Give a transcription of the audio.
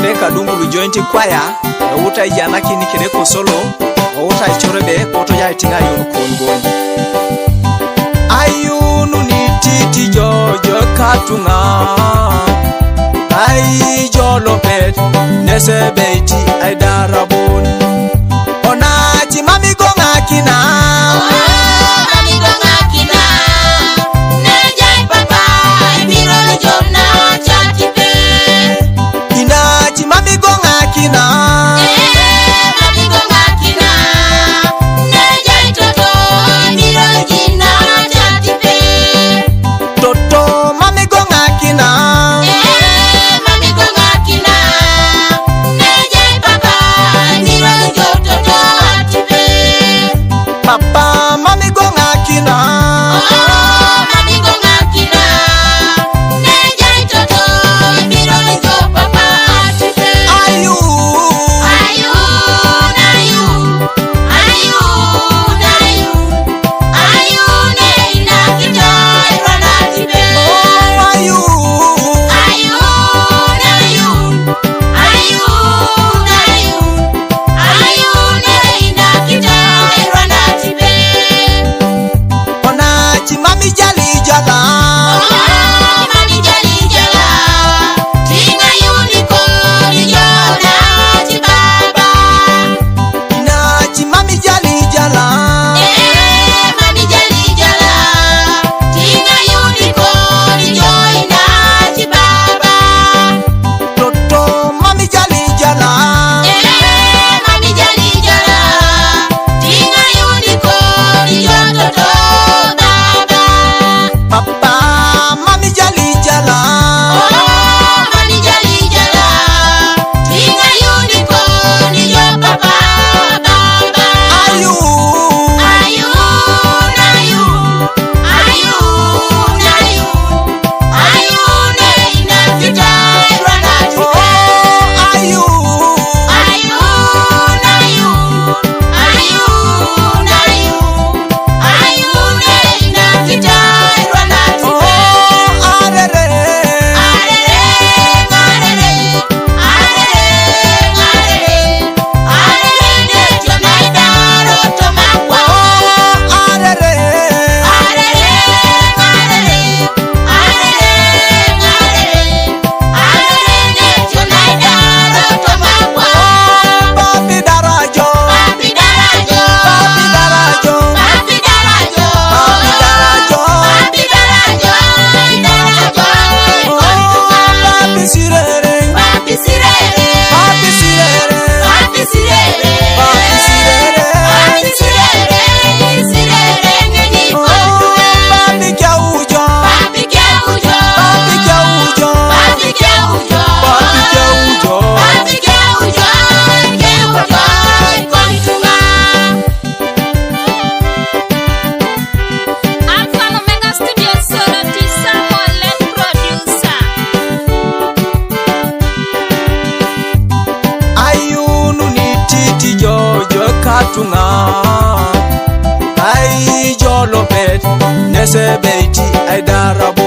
kere kadungulu joint choir uta yana kini kere ko solo uta chorebe koto ya tinga yun kongon ayunu ni titi jojo katunga ay jolopet nesebeti ay darabon onaji mami gonga kina mami gonga kina nejai papa biro jomna chatipe inaji mami gonga kina mami gonga kina nejai toto biro jina chatipe toto mami gonga kina mami gonga kina nejai papa biro jototo chatipe papa mami gonga kina mami gonga kina nejai toto biro jo papa chatipe ayu onaji mami jali jala inaji mami jali jala toto mami jali jala papa mami jali jala ayu ayu katunga ay jolopet nesebeti ay darab